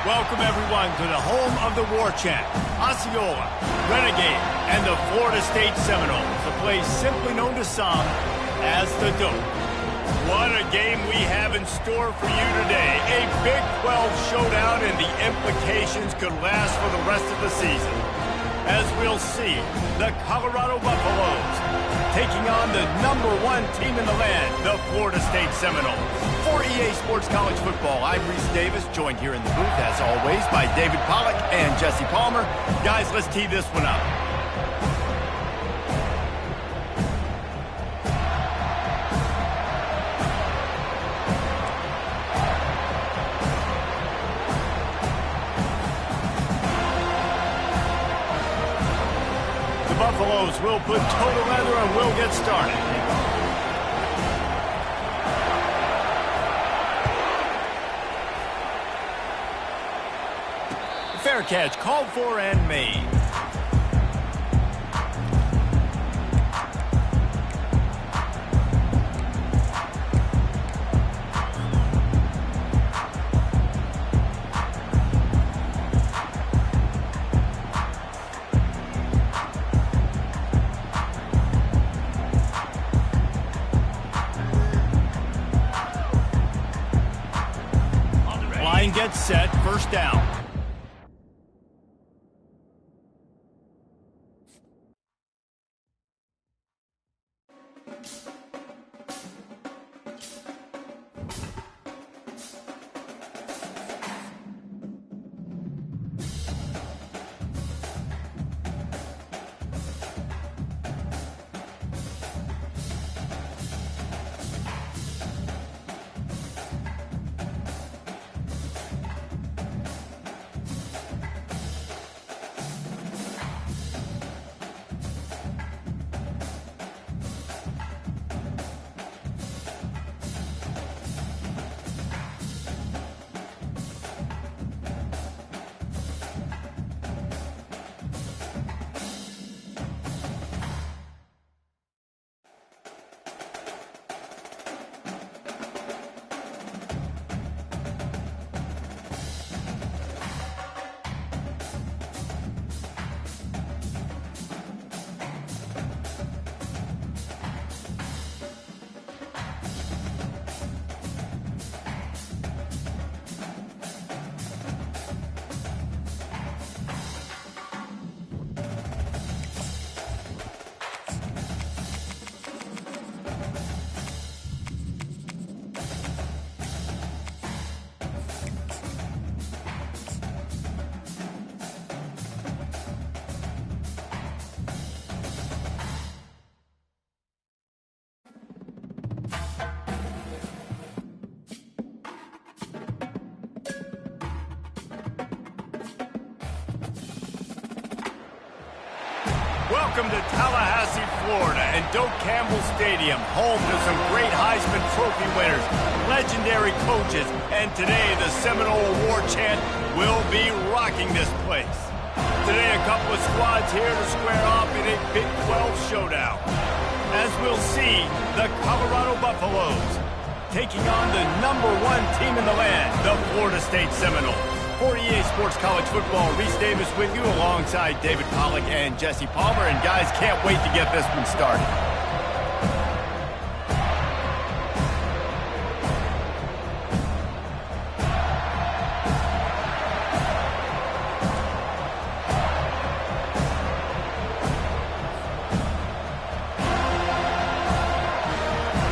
Welcome, everyone, to the home of the War Chant, Osceola, Renegade, and the Florida State Seminoles, a place simply known to some as the Dope. What a game we have in store for you today. A Big 12 showdown, and the implications could last for the rest of the season. As we'll see, the Colorado Buffaloes taking on the #1 team in the land, the Florida State Seminoles. For EA Sports College Football, I'm Reese Davis, joined here in the booth, as always, by David Pollack and Jesse Palmer. Guys, let's tee this one up. Buffaloes will put total leather and we'll get started. Fair catch called for and made. Gets set, first down. Welcome to Tallahassee, Florida, and Doak Campbell Stadium, home to some great Heisman Trophy winners, legendary coaches, and today the Seminole War Chant will be rocking this place. Today, a couple of squads here to square off in a Big 12 showdown. As we'll see, the Colorado Buffaloes taking on the #1 team in the land, the Florida State Seminoles. For EA Sports College Football, Reese Davis with you alongside David Pollack and Jesse Palmer. And guys, can't wait to get this one started.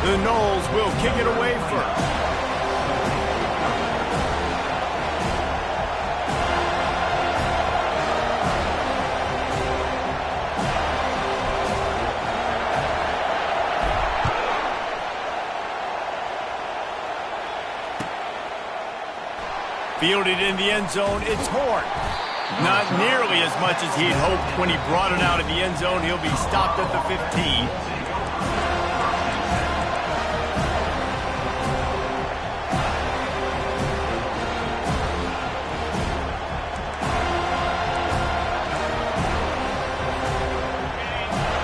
The Noles will kick it away first. Fielded in the end zone, it's Horn. Not nearly as much as he'd hoped when he brought it out of the end zone. He'll be stopped at the 15.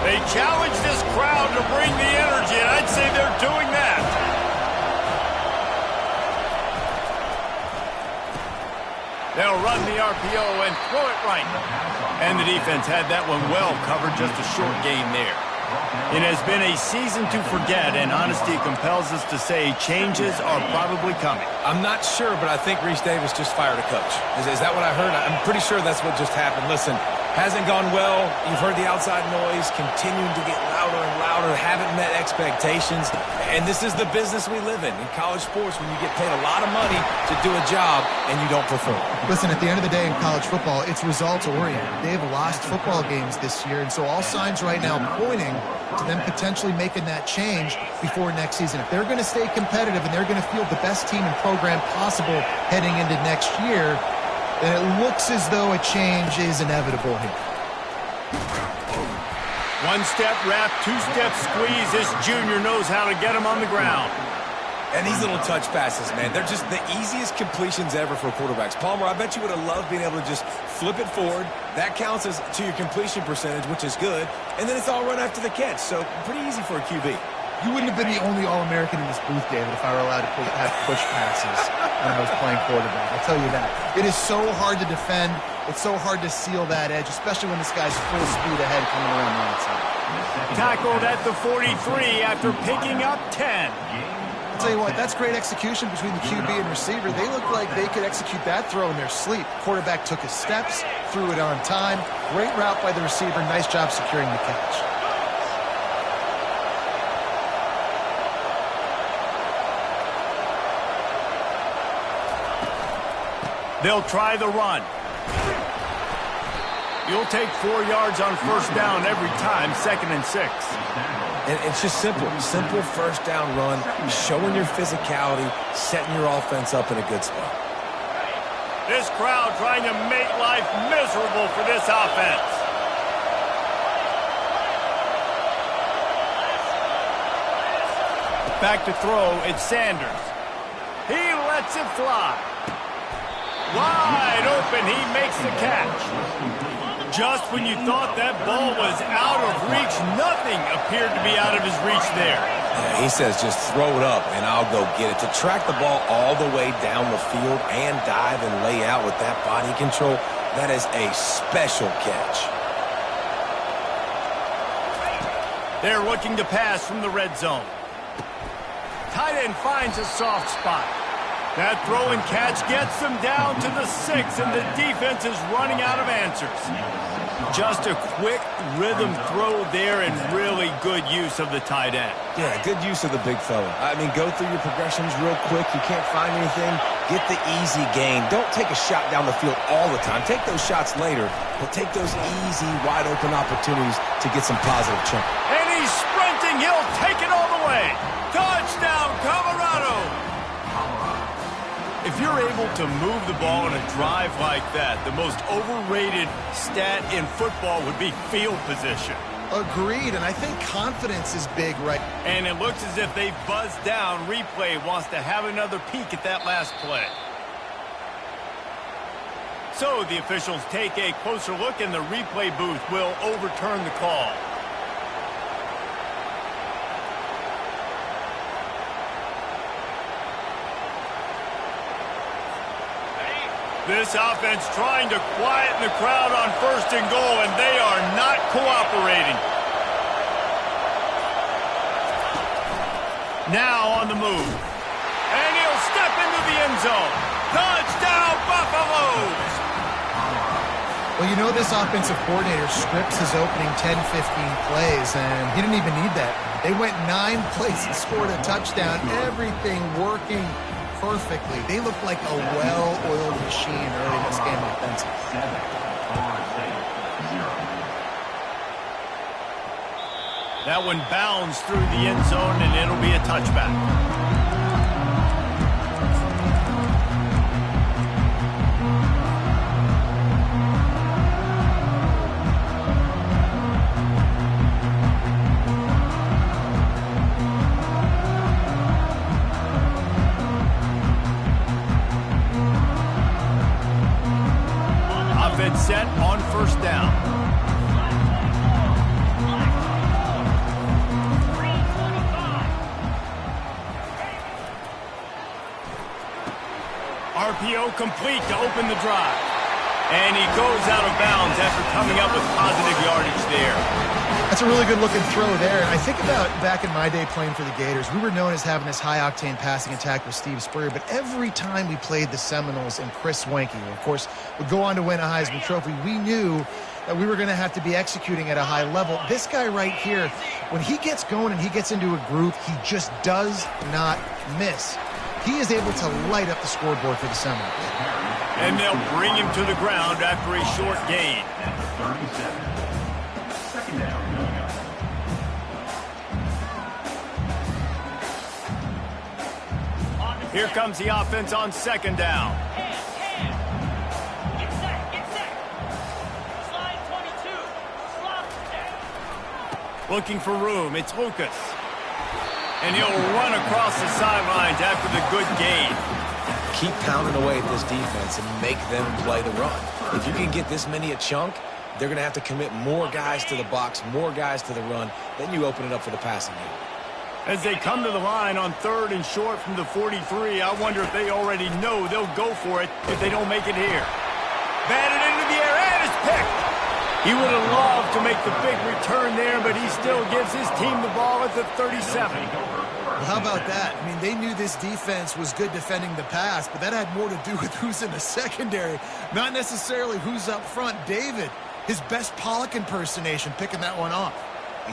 They challenge this crowd to bring the energy, and I'd say they're doing that. They'll run the RPO and throw it right. And the defense had that one well covered, just a short gain there. It has been a season to forget, and honesty compels us to say changes are probably coming. I'm not sure, but I think Reese Davis just fired a coach. Is that what I heard? I'm pretty sure that's what just happened. Listen, hasn't gone well. You've heard the outside noise, continuing to get louder and louder, haven't met expectations. And this is the business we live in college sports, when you get paid a lot of money to do a job and you don't perform. Listen, at the end of the day in college football, it's results-oriented. They have lost football games this year, and so all signs right now pointing to them potentially making that change before next season. If they're going to stay competitive and they're going to field the best team and program possible heading into next year, then it looks as though a change is inevitable here. One-step wrap, two-step squeeze. This junior knows how to get him on the ground. And these little touch passes, man, they're just the easiest completions ever for quarterbacks. Palmer, I bet you would have loved being able to just flip it forward. That counts as to your completion percentage, which is good. And then it's all run after the catch, so pretty easy for a QB. You wouldn't have been the only All-American in this booth, David, if I were allowed to have push passes when I was playing quarterback. I'll tell you that. It is so hard to defend. It's so hard to seal that edge, especially when this guy's full speed ahead coming around the outside. Tackled at the 43 after picking up 10. I'll tell you what, that's great execution between the QB and receiver. They look like they could execute that throw in their sleep. Quarterback took his steps, threw it on time. Great route by the receiver. Nice job securing the catch. They'll try the run. You'll take 4 yards on first down every time, 2nd and 6. And it's just simple first down run, showing your physicality, setting your offense up in a good spot. This crowd trying to make life miserable for this offense. Back to throw, it's Sanders. He lets it fly. Wide open, he makes the catch. Just when you thought that ball was out of reach, nothing appeared to be out of his reach there. Yeah, he says just throw it up and I'll go get it. To track the ball all the way down the field and dive and lay out with that body control, that is a special catch. They're looking to pass from the red zone. Tight end finds a soft spot. That throw and catch gets them down to the 6, and the defense is running out of answers. Just a quick rhythm throw there and really good use of the tight end. Yeah, good use of the big fella. I mean, go through your progressions real quick. You can't find anything. Get the easy gain. Don't take a shot down the field all the time. Take those shots later, but take those easy, wide-open opportunities to get some positive chunk. And he's sprinting. He'll take it all the way. Touchdown, Colorado! If you're able to move the ball in a drive like that, the most overrated stat in football would be field position. Agreed, and I think confidence is big, right? And it looks as if they've buzzed down. Replay wants to have another peek at that last play. So the officials take a closer look, and the replay booth will overturn the call. This offense trying to quieten the crowd on 1st and goal, and they are not cooperating. Now on the move. And he'll step into the end zone. Touchdown, Buffaloes! Well, you know this offensive coordinator scripts his opening 10, 15 plays, and he didn't even need that. They went 9 plays and scored a touchdown. Everything working perfectly. They look like a well-oiled machine early in this game offensively. That one bounds through the end zone, and it'll be a touchback. Set on 1st down. complete to open the drive. And he goes out of bounds after coming up with positive yardage there. That's a really good-looking throw there. And I think about back in my day playing for the Gators, we were known as having this high-octane passing attack with Steve Spurrier, but every time we played the Seminoles and Chris Swanky, who, of course, would go on to win a Heisman Trophy, we knew that we were going to have to be executing at a high level. This guy right here, when he gets going and he gets into a groove, he just does not miss. He is able to light up the scoreboard for the Seminoles. And they'll bring him to the ground after a short gain. 37. Second down. Here comes the offense on second down. Get set. Slide 22. Looking for room, it's Lucas. And he'll run across the sidelines after the good gain. Keep pounding away at this defense and make them play the run. If you can get this many a chunk, they're going to have to commit more guys to the box, more guys to the run. Then you open it up for the passing game. As they come to the line on 3rd and short from the 43, I wonder if they already know they'll go for it if they don't make it here. Batted into the air, and it's picked. He would have loved to make the big return there, but he still gives his team the ball at the 37. Well, how about that? I mean, they knew this defense was good defending the pass, but that had more to do with who's in the secondary, not necessarily who's up front. David, his best Pollock impersonation, picking that one off.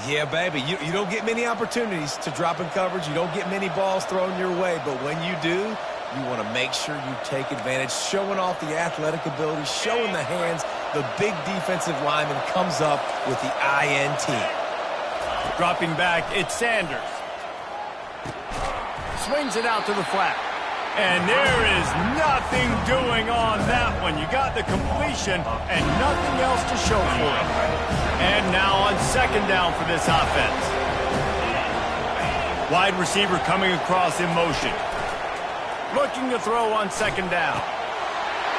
Yeah, baby, you don't get many opportunities to drop in coverage. You don't get many balls thrown your way, but when you do, you want to make sure you take advantage, showing off the athletic ability, showing the hands. The big defensive lineman comes up with the INT. Dropping back, it's Sanders. Swings it out to the flat. And there is nothing doing on that one. You got the completion and nothing else to show for it. And now on second down for this offense. Wide receiver coming across in motion. Looking to throw on second down.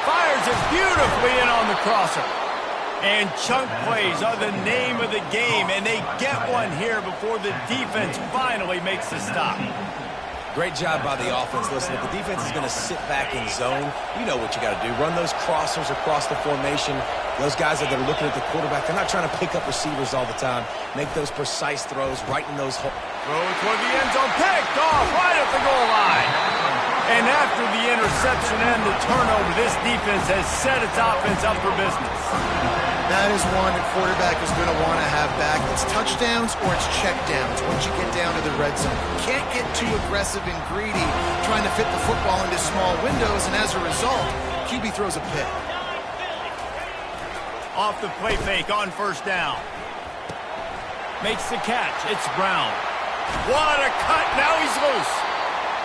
Fires it beautifully in on the crosser. And chunk plays are the name of the game, and they get one here before the defense finally makes the stop. Great job by the offense. Listen, if the defense is going to sit back in zone, you know what you got to do. Run those crossers across the formation. Those guys that are looking at the quarterback, they're not trying to pick up receivers all the time. Make those precise throws right in those holes. Throw toward the end zone, picked off right at the goal line. And after the interception and the turnover, this defense has set its offense up for business. That is one the quarterback is going to want to have back. It's touchdowns or it's checkdowns once you get down to the red zone. You can't get too aggressive and greedy trying to fit the football into small windows, and as a result, QB throws a pick. Off the play fake on first down. Makes the catch. It's Brown. What a cut. Now he's loose.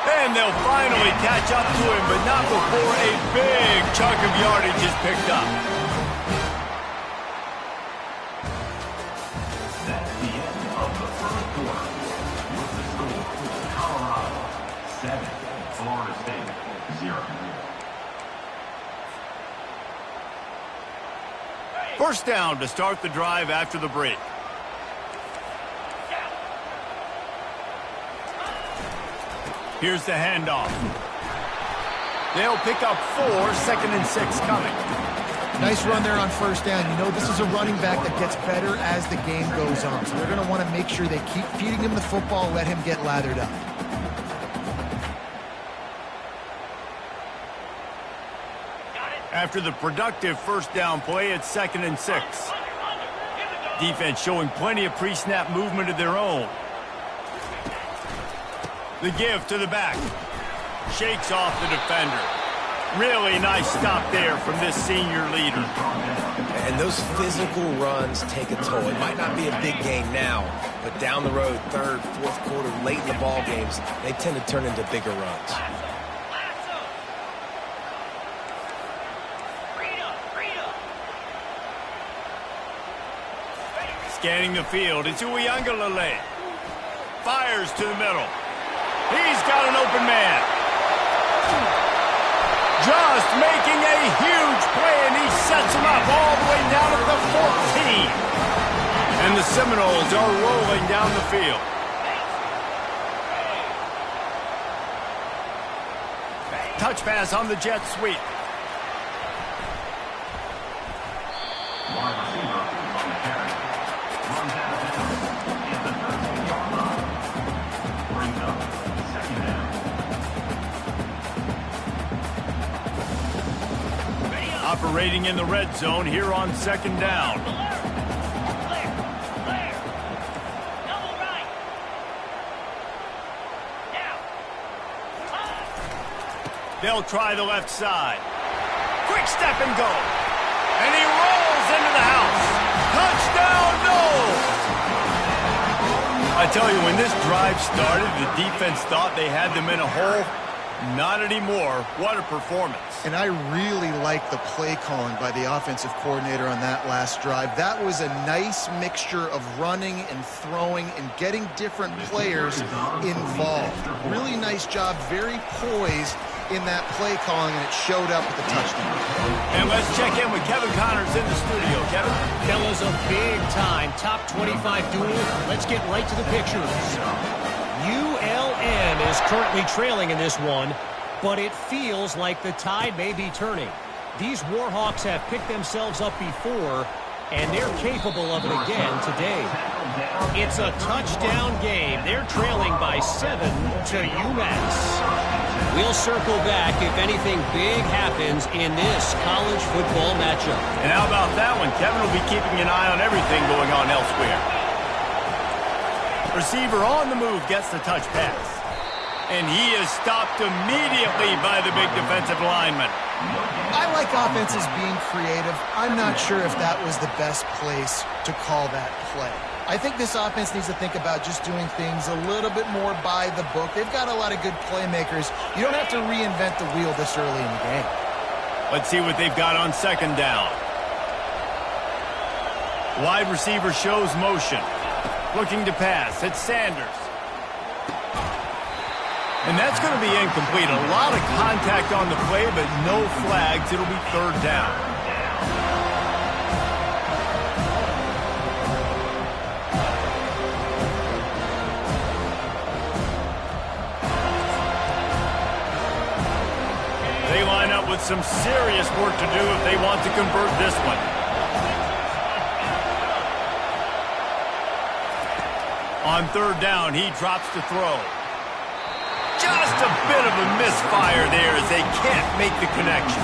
And they'll finally catch up to him, but not before a big chunk of yardage is picked up. That's the end of the first quarter. With the score, Colorado 7, Florida State 0. First down to start the drive after the break. Here's the handoff. They'll pick up 4, 2nd and 6 coming. Nice run there on first down. You know, this is a running back that gets better as the game goes on. So they're going to want to make sure they keep feeding him the football, let him get lathered up. After the productive first down play, it's 2nd and 6. Defense showing plenty of pre-snap movement of their own. The give to the back. Shakes off the defender. Really nice stop there from this senior leader. And those physical runs take a toll. It might not be a big gain now, but down the road, 3rd, 4th quarter, late in the ball games, they tend to turn into bigger runs. Scanning the field, it's Uiagalelei. Fires to the middle. He's got an open man. Just making a huge play, and he sets him up all the way down at the 14. And the Seminoles are rolling down the field. touch pass on the jet sweep. Wide receiver on the carry. Runs out of bounds at the 13-yard line. Brings up second down. Operating in the red zone here on second down. Clear. Clear. Double right. Now. They'll try the left side. Quick step and go. And he rolls into the house. Touchdown, no! I tell you, when this drive started, the defense thought they had them in a hole. Not anymore. What a performance. And I really like the play calling by the offensive coordinator on that last drive. That was a nice mixture of running and throwing and getting different players involved. Really nice job, very poised in that play calling, and it showed up with the touchdown. And let's check in with Kevin Connors in the studio. Kevin? Fellas, a big-time top 25 duel. Let's get right to the pictures. ULM is currently trailing in this one, but it feels like the tide may be turning. These Warhawks have picked themselves up before, and they're capable of it again today. It's a touchdown game. They're trailing by 7 to UMass. We'll circle back if anything big happens in this college football matchup. And how about that one? Kevin will be keeping an eye on everything going on elsewhere. Receiver on the move gets the touch pass. And he is stopped immediately by the big defensive lineman. I like offenses being creative. I'm not sure if that was the best place to call that play. I think this offense needs to think about just doing things a little bit more by the book. They've got a lot of good playmakers. You don't have to reinvent the wheel this early in the game. Let's see what they've got on second down. Wide receiver shows motion. Looking to pass. It's Sanders. And that's going to be incomplete. A lot of contact on the play, but no flags. It'll be third down. They line up with some serious work to do if they want to convert this one. On third down, he drops to throw. Just a bit of a misfire there as they can't make the connection.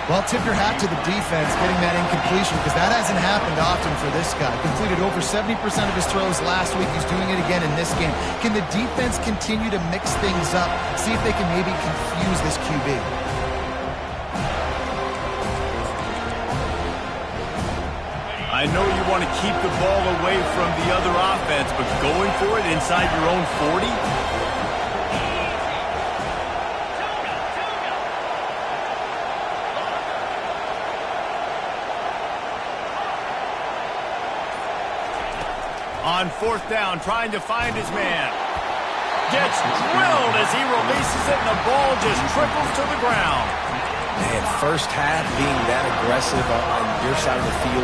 Well, tip your hat to the defense getting that incompletion, because that hasn't happened often for this guy. Completed over 70% of his throws last week. He's doing it again in this game. Can the defense continue to mix things up? See if they can maybe confuse this QB. I know you want to keep the ball away from the other offense, but going for it inside your own 40? On fourth down, trying to find his man. Gets drilled as he releases it, and the ball just trickles to the ground. Man, first half being that aggressive on your side of the field,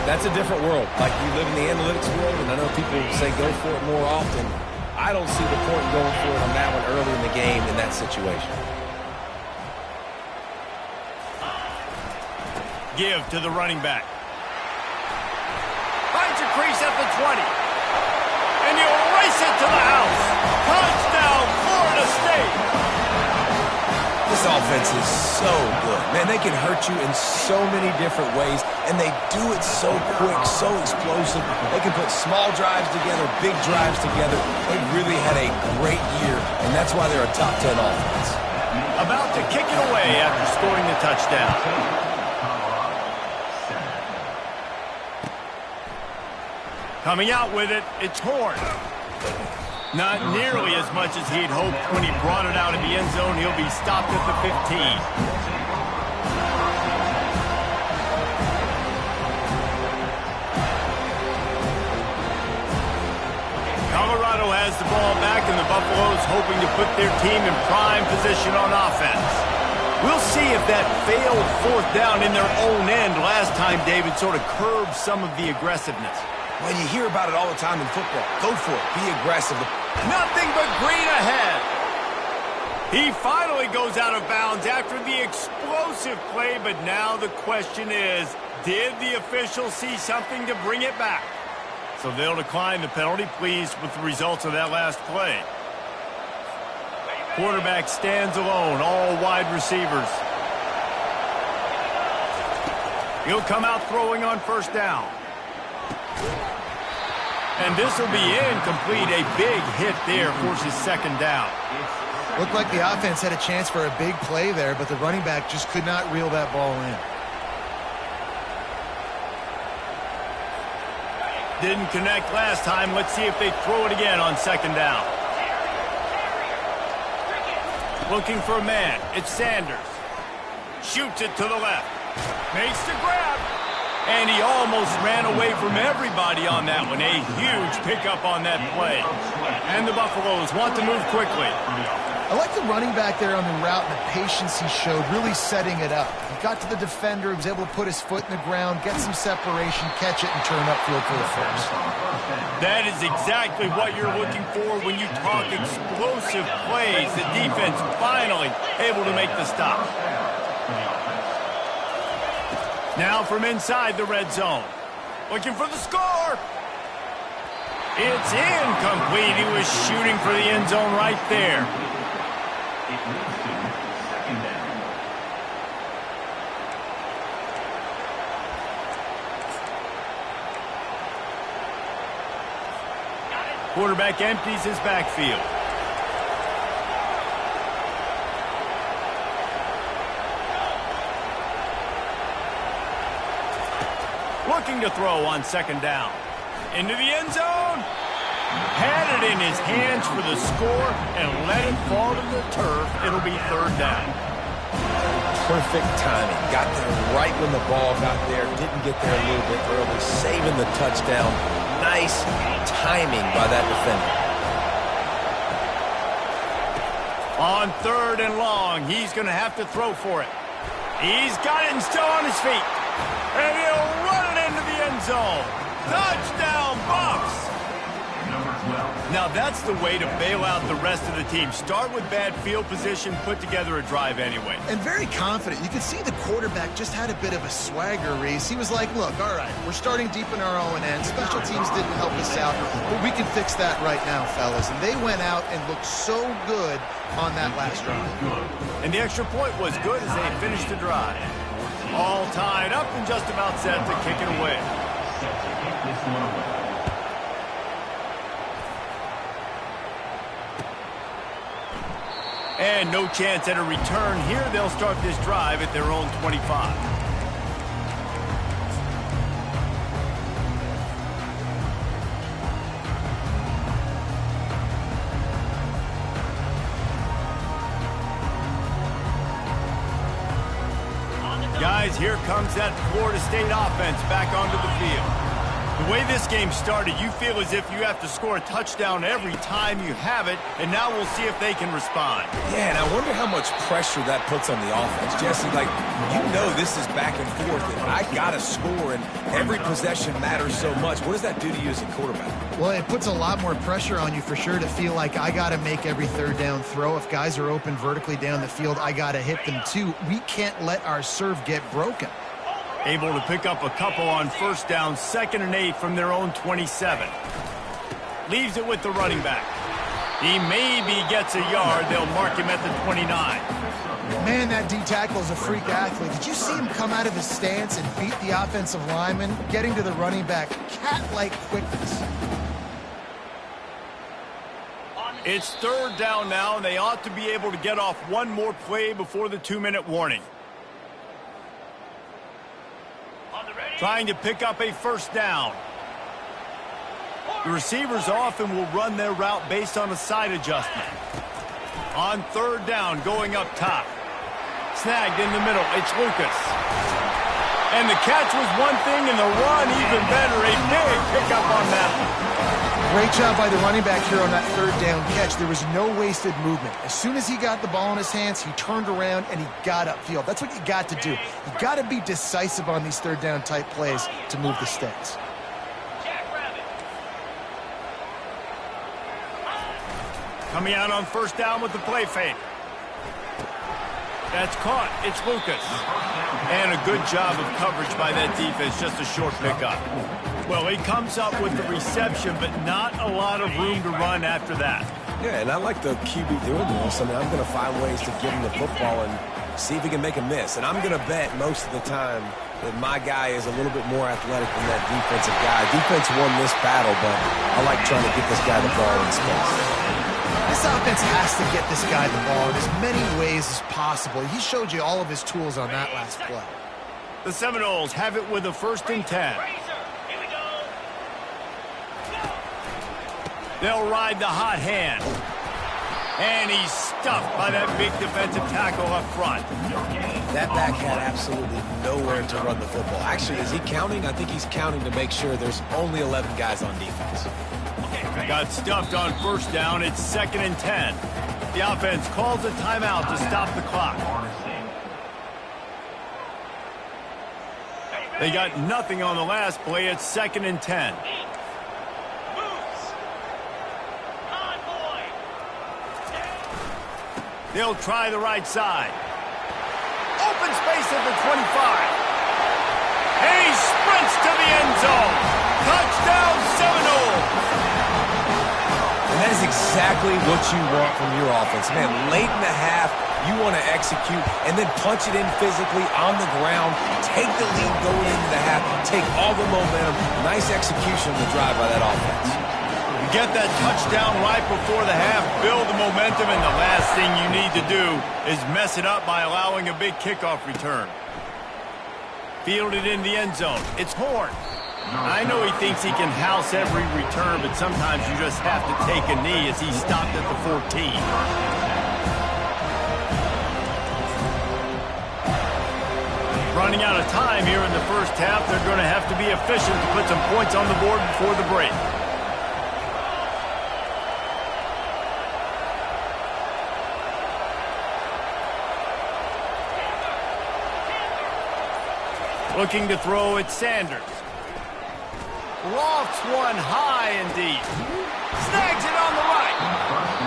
that's a different world. Like, you live in the analytics world, and I know people say go for it more often. I don't see the point in going for it on that one early in the game in that situation. Give to the running back. Finds a crease at the 20. And you race it to the house. Touchdown, Florida State. This offense is so good. Man, they can hurt you in so many different ways, and they do it so quick, so explosive. They can put small drives together, big drives together. They've really had a great year, and that's why they're a top 10 offense. About to kick it away after scoring the touchdown. Coming out with it, it's Horn. Not nearly as much as he'd hoped when he brought it out of the end zone. He'll be stopped at the 15. Colorado has the ball back, and the Buffaloes hoping to put their team in prime position on offense. We'll see if that failed fourth down in their own end last time, David, sort of curbed some of the aggressiveness. Well, you hear about it all the time in football. Go for it. Be aggressive. Nothing but green ahead. He finally goes out of bounds after the explosive play, but now the question is, did the officials see something to bring it back? So they'll decline the penalty, pleased with the results of that last play. Quarterback stands alone, all wide receivers. He'll come out throwing on first down. And this will be incomplete. A big hit there forces second down. Looked like the offense had a chance for a big play there, but the running back just could not reel that ball in. Didn't connect last time. Let's see if they throw it again on second down. Looking for a man. It's Sanders. Shoots it to the left. Makes the grab. And he almost ran away from everybody on that one. A huge pickup on that play. And the Buffaloes want to move quickly. I like the running back there on the route and the patience he showed, really setting it up. He got to the defender, he was able to put his foot in the ground, get some separation, catch it, and turn upfield for the first. That is exactly what you're looking for when you talk explosive plays. The defense finally able to make the stop. Now from inside the red zone. Looking for the score. It's incomplete. He was shooting for the end zone right there. It leads to second down. Quarterback empties his backfield. Looking to throw on second down. Into the end zone. Had it in his hands for the score and let it fall to the turf. It'll be third down. Perfect timing. Got there right when the ball got there. Didn't get there a little bit early. Saving the touchdown. Nice timing by that defender. On third and long, he's going to have to throw for it. He's got it and still on his feet. And he'll run it into the end zone. Touchdown, Buffs! Now that's the way to bail out the rest of the team. Start with bad field position, put together a drive anyway. And very confident. You could see the quarterback just had a bit of a swagger, Reese. He was like, look, all right, we're starting deep in our own end. Special teams didn't help us out, but we can fix that right now, fellas. And they went out and looked so good on that last drive. And the extra point was good as they finished the drive. All tied up and just about set to kick it away. And no chance at a return here. They'll start this drive at their own 25. Guys, here comes that Florida State offense back onto the field. The way this game started, you feel as if you have to score a touchdown every time you have it, and now we'll see if they can respond. Yeah, and I wonder how much pressure that puts on the offense. Jesse, like, you know this is back and forth, and I got to score, and every possession matters so much. What does that do to you as a quarterback? Well, it puts a lot more pressure on you for sure to feel like I got to make every third down throw. If guys are open vertically down the field, I got to hit them too. We can't let our serve get broken. Able to pick up a couple on first down, 2nd and 8 from their own 27. Leaves it with the running back. He maybe gets a yard. They'll mark him at the 29. Man, that D-tackle is a freak athlete. Did you see him come out of his stance and beat the offensive lineman, getting to the running back? Cat-like quickness. It's third down now, and they ought to be able to get off one more play before the 2-minute warning. Trying to pick up a first down. The receivers often will run their route based on a side adjustment. On third down, going up top. Snagged in the middle, it's Lucas. And the catch was one thing, and the run even better. A big pickup on that one. Great job by the running back here on that third down catch. There was no wasted movement. As soon as he got the ball in his hands, he turned around and he got upfield. That's what you got to do. You got to be decisive on these third down type plays to move the sticks. Coming out on first down with the play fake. That's caught. It's Lucas. And a good job of coverage by that defense. Just a short pickup. Well, he comes up with the reception, but not a lot of room to run after that. Yeah, and I like the QB doing this. I mean, I'm going to find ways to give him the football and see if he can make a miss. And I'm going to bet most of the time that my guy is a little bit more athletic than that defensive guy. Defense won this battle, but I like trying to get this guy the ball in space. This offense has to get this guy the ball in as many ways as possible. He showed you all of his tools on that last play. The Seminoles have it with a 1st and 10. Here we go. They'll ride the hot hand. And he's stuffed by that big defensive tackle up front. That back had absolutely nowhere to run the football. Actually, is he counting? I think he's counting to make sure there's only 11 guys on defense. Got stuffed on 1st down. It's 2nd and 10. The offense calls a timeout to stop the clock. They got nothing on the last play. It's 2nd and 10. They'll try the right side. Open space at the 25. And he sprints to the end zone. Touchdown, Seminoles. And that is exactly what you want from your offense. Man, late in the half, you want to execute and then punch it in physically on the ground. Take the lead going into the half. Take all the momentum. Nice execution on the drive by that offense. You get that touchdown right before the half, build the momentum, and the last thing you need to do is mess it up by allowing a big kickoff return. Fielded in the end zone. It's Horn. I know he thinks he can house every return, but sometimes you just have to take a knee as he stopped at the 14. Running out of time here in the 1st half, they're going to have to be efficient to put some points on the board before the break. Looking to throw at Sanders. Lofts one high and deep. Snags it on the right.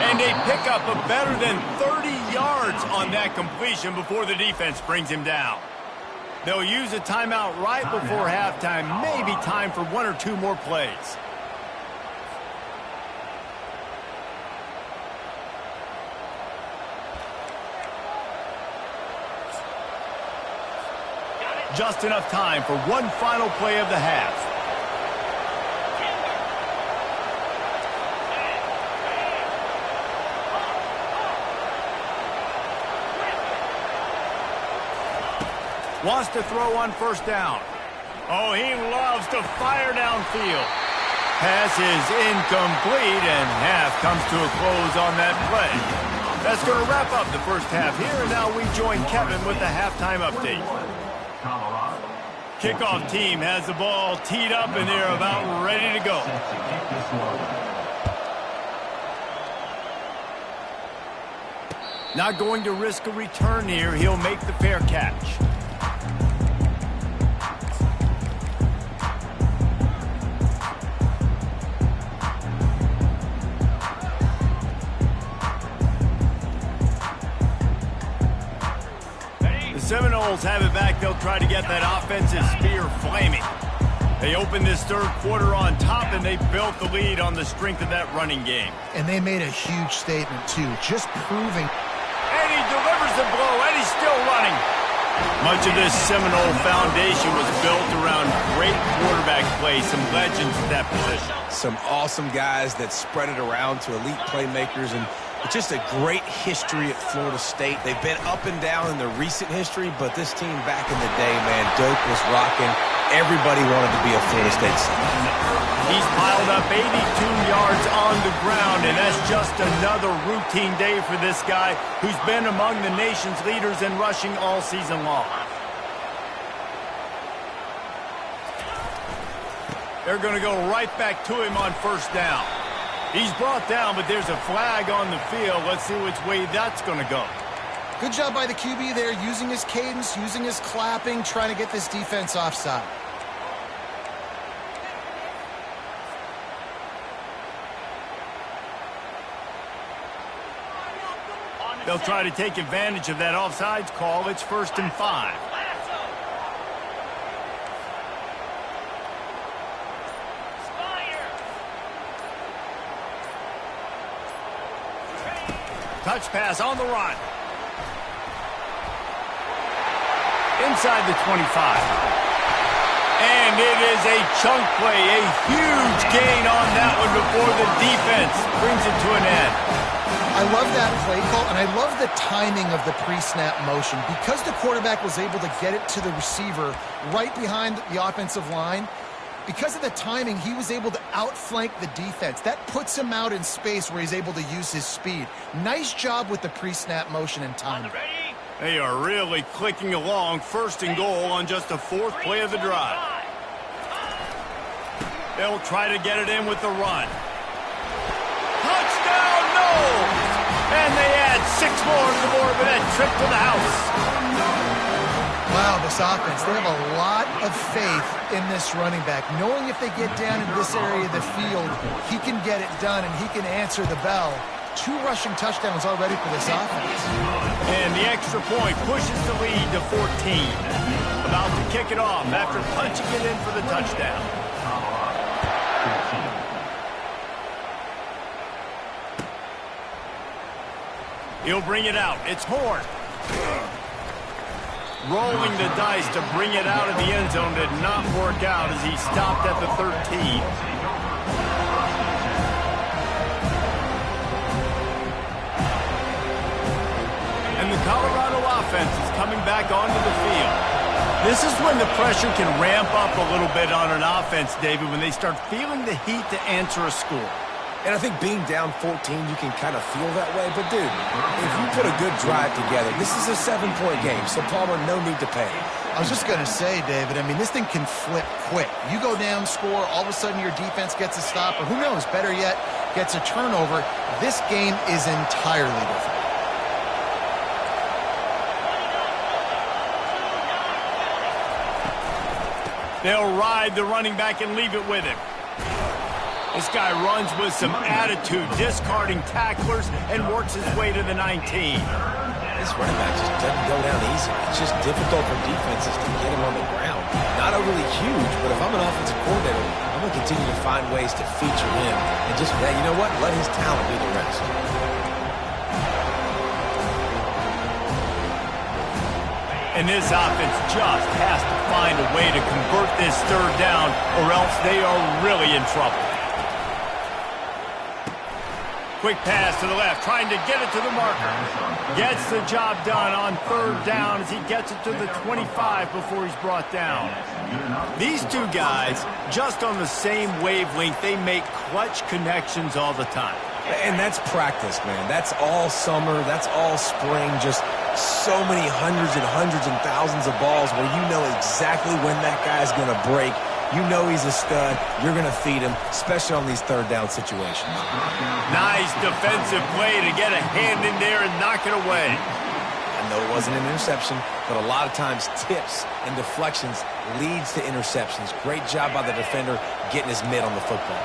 And they pick up a better than 30 yards on that completion before the defense brings him down. They'll use a timeout right before halftime. Maybe time for 1 or 2 more plays. Just enough time for one final play of the half. Wants to throw on 1st down. Oh, he loves to fire downfield. Pass is incomplete, and half comes to a close on that play. That's going to wrap up the 1st half here, and now we join Kevin with the halftime update. Colorado. Kickoff team has the ball teed up, and they're about ready to go. Not going to risk a return here. He'll make the fair catch. Seminoles have it back. They'll try to get that offensive spear flaming. They opened this 3rd quarter on top, and they built the lead on the strength of that running game. And they made a huge statement, too, just proving. And he delivers the blow, and he's still running. Much of this Seminole foundation was built around great quarterback play, some legends at that position. Some awesome guys that spread it around to elite playmakers, and just a great history at Florida State. They've been up and down in their recent history, but this team back in the day, man, Doak was rocking. Everybody wanted to be a Florida State Seminole. He's piled up 82 yards on the ground, and that's just another routine day for this guy who's been among the nation's leaders in rushing all season long. They're going to go right back to him on 1st down. He's brought down, but there's a flag on the field. Let's see which way that's going to go. Good job by the QB there, using his cadence, using his clapping, trying to get this defense offside. They'll try to take advantage of that offsides call. It's 1st and 5. Touch pass on the run. Inside the 25. And it is a chunk play, a huge gain on that one before the defense brings it to an end. I love that play call, and I love the timing of the pre-snap motion. Because the quarterback was able to get it to the receiver right behind the offensive line, because of the timing, he was able to outflank the defense. That puts him out in space where he's able to use his speed. Nice job with the pre-snap motion and timing. They are really clicking along. 1st and goal on just the 4th play of the drive. They'll try to get it in with the run. Touchdown, no! And they add 6 more to the board with that trip to the house. Wow, this offense, they have a lot of faith in this running back. Knowing if they get down in this area of the field, he can get it done and he can answer the bell. 2 rushing touchdowns already for this offense. And the extra point pushes the lead to 14. About to kick it off after punching it in for the touchdown. He'll bring it out. It's Horn. Rolling the dice to bring it out of the end zone did not work out as he stopped at the 13. And the Colorado offense is coming back onto the field. This is when the pressure can ramp up a little bit on an offense, David, when they start feeling the heat to answer a score. And I think being down 14, you can kind of feel that way. But, dude, if you put a good drive together, this is a 7-point game, so Palmer, no need to pay. I was just going to say, David, I mean, this thing can flip quick. You go down, score, all of a sudden your defense gets a stop, or who knows, better yet, gets a turnover. This game is entirely different. They'll ride the running back and leave it with him. This guy runs with some attitude, discarding tacklers, and works his way to the 19. This running back just doesn't go down easy. It's just difficult for defenses to get him on the ground. Not overly huge, but if I'm an offensive coordinator, I'm going to continue to find ways to feature him. And just, hey, you know what? Let his talent do the rest. And this offense just has to find a way to convert this 3rd down, or else they are really in trouble. Quick pass to the left, trying to get it to the marker. Gets the job done on 3rd down as he gets it to the 25 before he's brought down. These 2 guys, just on the same wavelength, they make clutch connections all the time. And that's practice, man. That's all summer. That's all spring. Just so many hundreds and thousands of balls where you know exactly when that guy's going to break. You know he's a stud. You're going to feed him, especially on these 3rd down situations. Nice defensive play to get a hand in there and knock it away. I know it wasn't an interception, but a lot of times tips and deflections leads to interceptions. Great job by the defender getting his mitt on the football.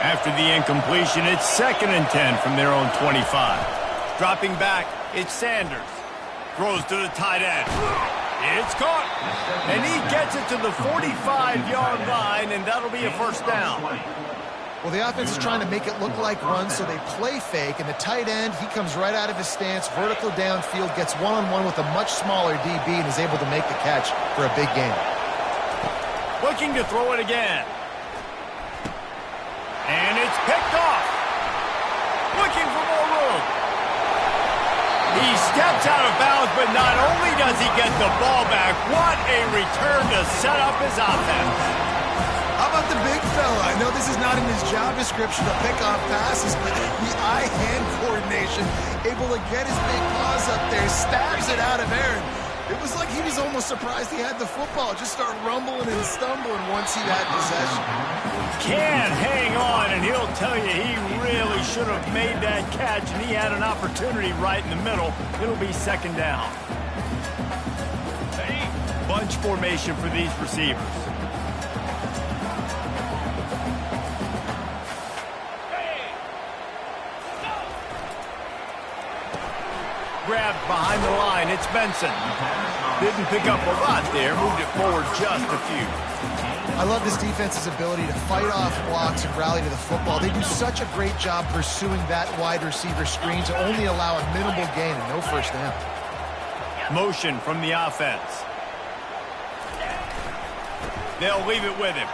After the incompletion, it's 2nd and 10 from their own 25. Dropping back, it's Sanders. Throws to the tight end. It's caught. And he gets it to the 45-yard line, and that'll be a 1st down. Well, the offense is trying to make it look like runs, so they play fake, and the tight end, he comes right out of his stance, vertical downfield, gets one-on-one with a much smaller DB, and is able to make the catch for a big gain. Looking to throw it again. And it's picked off. Looking for more room. He steps out of bounds, but not only does he get the ball back, what a return to set up his offense. How about the big fella? I know this is not in his job description to pick off passes, but the eye-hand coordination, able to get his big paws up there, stabs it out of Aaron. It was like he was almost surprised he had the football. Just start rumbling and stumbling once he had possession. Can't hang on, and he'll tell you he really should have made that catch, and he had an opportunity right in the middle. It'll be 2nd down. Bunch formation for these receivers. grab behind the line. It's Benson. Didn't pick up a lot there. Moved it forward just a few. I love this defense's ability to fight off blocks and rally to the football. They do such a great job pursuing that wide receiver screen to only allow a minimal gain and no first down. Motion from the offense. They'll leave it with him.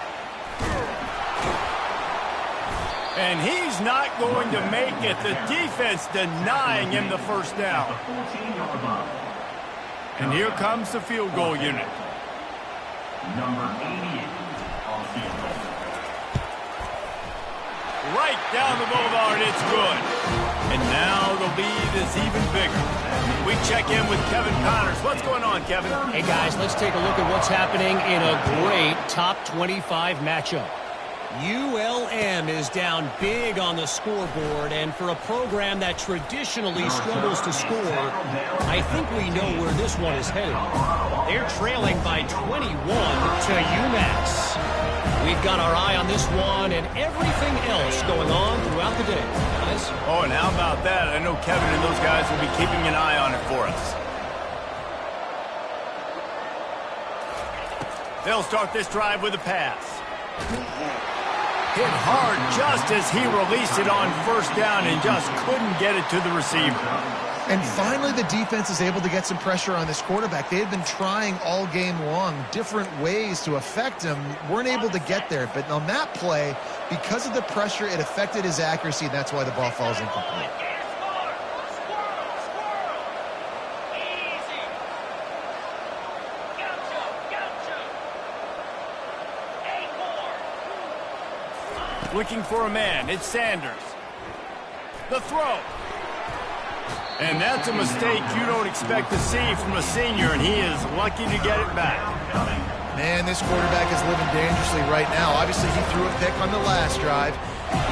And he's not going to make it. The defense denying him the first down. And here comes the field goal unit. Number 88 on the field goal. Right down the boulevard, it's good. And now the lead is even bigger. We check in with Kevin Connors. What's going on, Kevin? Hey, guys, let's take a look at what's happening in a great top 25 matchup. ULM is down big on the scoreboard, and for a program that traditionally struggles to score, I think we know where this one is headed. They're trailing by 21 to UMass. We've got our eye on this one and everything else going on throughout the day, guys. Oh, and how about that? I know Kevin and those guys will be keeping an eye on it for us. They'll start this drive with a pass. Hit hard just as he released it on first down and just couldn't get it to the receiver. And finally, the defense is able to get some pressure on this quarterback. They had been trying all game long different ways to affect him. Weren't able to get there. But on that play, because of the pressure, it affected his accuracy. That's why the ball falls incomplete. Looking for a man. It's Sanders. The throw. And that's a mistake you don't expect to see from a senior, and he is lucky to get it back. Man, this quarterback is living dangerously right now. Obviously, he threw a pick on the last drive.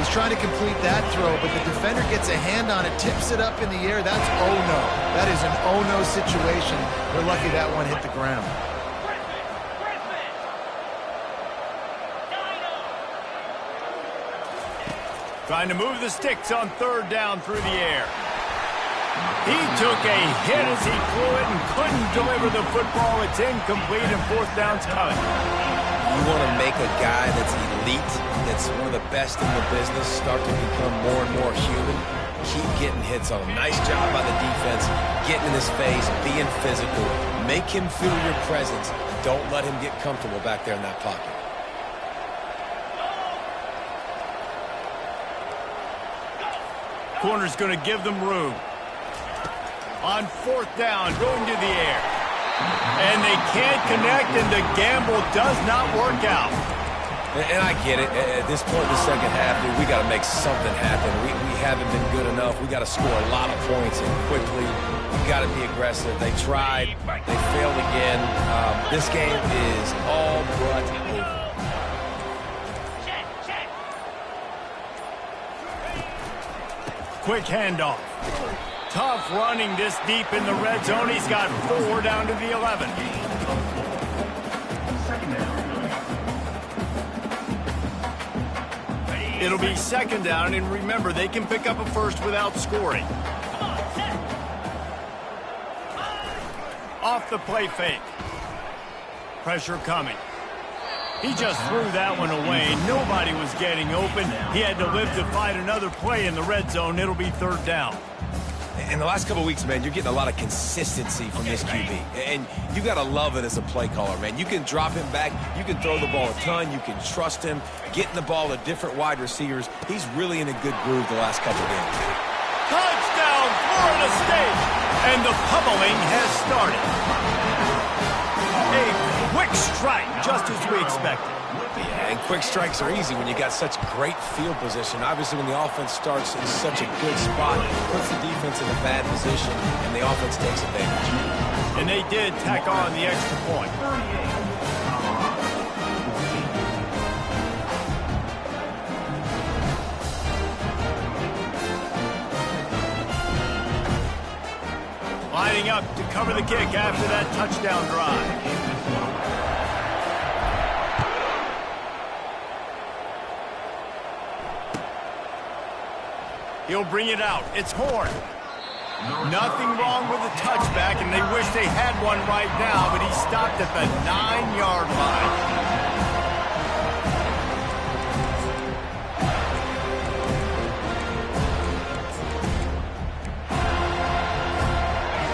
He's trying to complete that throw, but the defender gets a hand on it, tips it up in the air. That's oh-no. That is an oh-no situation. We're lucky that one hit the ground. Trying to move the sticks on third down through the air. He took a hit as he threw it and couldn't deliver the football. It's incomplete and fourth down's coming. You want to make a guy that's elite, that's one of the best in the business, start to become more and more human. Keep getting hits on him. Nice job by the defense, getting in his face, being physical. Make him feel your presence. Don't let him get comfortable back there in that pocket. Corner's going to give them room. On fourth down, going to the air. And they can't connect, and the gamble does not work out. And I get it. At this point in the second half, dude, we got to make something happen. We haven't been good enough. We got to score a lot of points and quickly. We got to be aggressive. They tried. They failed again. This game is all but over. Quick handoff. Tough running this deep in the red zone. He's got 4 down to the 11. It'll be second down, and remember, they can pick up a first without scoring. Off the play fake. Pressure coming. He just threw that one away. Nobody was getting open. He had to live to find another play in the red zone. It'll be third down. In the last couple of weeks, man, you're getting a lot of consistency from this QB. And you got to love it as a play caller, man. You can drop him back. You can throw the ball a ton. You can trust him. Getting the ball to different wide receivers. He's really in a good groove the last couple of games. Touchdown, Florida State! And the pummeling has started. A quick strike, just as we expected. Yeah, and quick strikes are easy when you got such great field position. Obviously, when the offense starts in such a good spot, it puts the defense in a bad position, and the offense takes advantage. And they did tack on the extra point. Lining up to cover the kick after that touchdown drive. He'll bring it out. It's Horn. Nothing wrong with the touchback, and they wish they had one right now, but he stopped at the 9-yard line.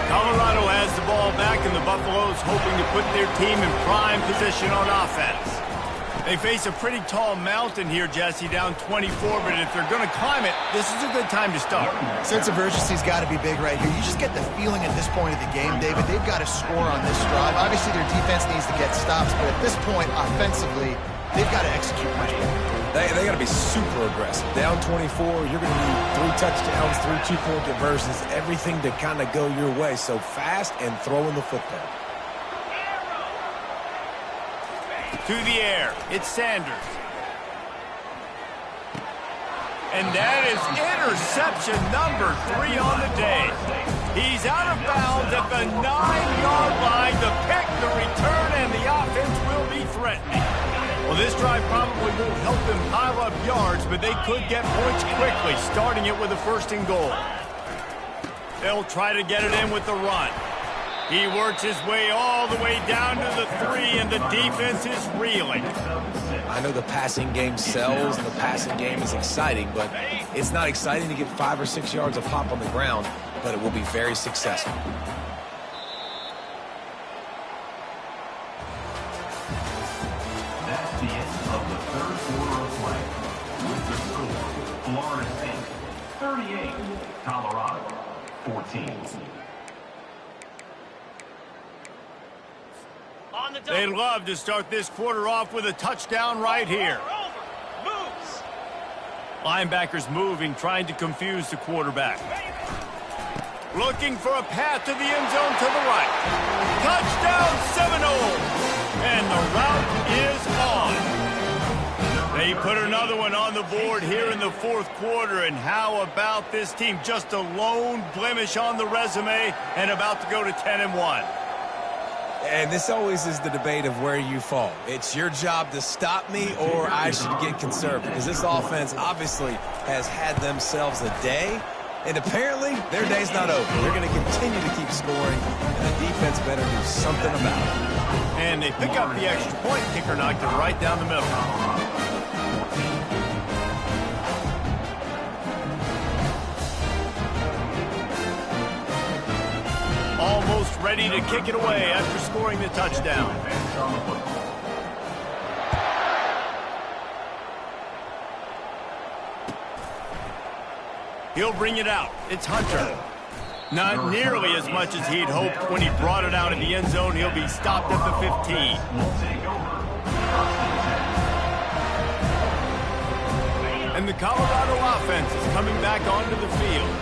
Colorado has the ball back, and the Buffaloes hoping to put their team in prime position on offense. They face a pretty tall mountain here, Jesse, down 24, but if they're going to climb it, this is a good time to start. Sense of urgency's got to be big right here. You just get the feeling at this point of the game, David, they've got to score on this drive. Obviously, their defense needs to get stops, but at this point, offensively, they've got to execute much better. They got to be super aggressive. Down 24, you're going to need 3 touchdowns, 3 2-point conversions, everything to kind of go your way. So fast and throwing the football. To the air, it's Sanders. And that is interception number 3 on the day. He's out of bounds at the 9-yard line. The pick, the return, and the offense will be threatening. Well, this drive probably won't help them pile up yards, but they could get points quickly, starting it with a 1st and goal. They'll try to get it in with the run. He works his way all the way down to the 3, and the defense is reeling. I know the passing game sells, and the passing game is exciting, but it's not exciting to get 5 or 6 yards of pop on the ground, but it will be very successful. That's the end of the 3rd quarter of play. With the score, Florida State 38, Colorado 14. They'd love to start this quarter off with a touchdown right here. Moves. Linebackers moving, trying to confuse the quarterback. Looking for a path to the end zone to the right. Touchdown Seminoles! And the route is on. They put another one on the board here in the 4th quarter, and how about this team? Just a lone blemish on the resume and about to go to 10-1. And this always is the debate of where you fall. It's your job to stop me, or I should get conservative, because this offense obviously has had themselves a day, and apparently their day's not over. They're going to continue to keep scoring, and the defense better do something about it. And they pick up the extra point. Kicker knocked it right down the middle. Almost ready to kick it away after scoring the touchdown. He'll bring it out. It's Hunter. Not nearly as much as he'd hoped when he brought it out in the end zone. He'll be stopped at the 15. And the Colorado offense is coming back onto the field.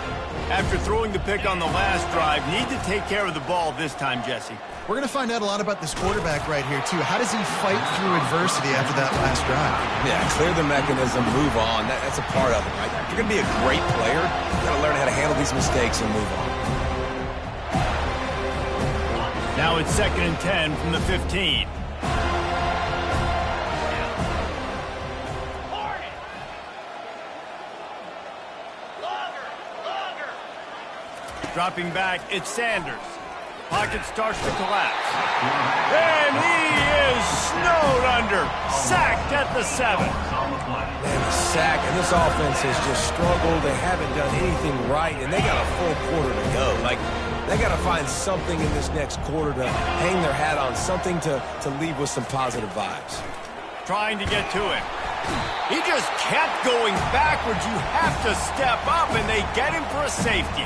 After throwing the pick on the last drive, need to take care of the ball this time, Jesse. We're going to find out a lot about this quarterback right here, too. How does he fight through adversity after that last drive? Yeah, clear the mechanism, move on. That's a part of it, right? If you're going to be a great player, you've got to learn how to handle these mistakes and move on. Now it's 2nd and 10 from the 15. Dropping back, it's Sanders. Pocket starts to collapse. And he is snowed under. Sacked at the 7. Man, the sack, and this offense has just struggled. They haven't done anything right, and they got a full quarter to go. Like, they got to find something in this next quarter to hang their hat on, something to leave with some positive vibes. Trying to get to him. He just kept going backwards. You have to step up, and they get him for a safety.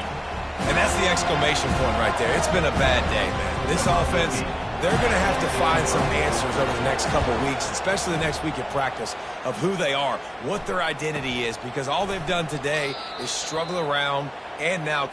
And that's the exclamation point right there. It's been a bad day, man. This offense, they're going to have to find some answers over the next couple weeks, especially the next week of practice, of who they are, what their identity is, because all they've done today is struggle around and now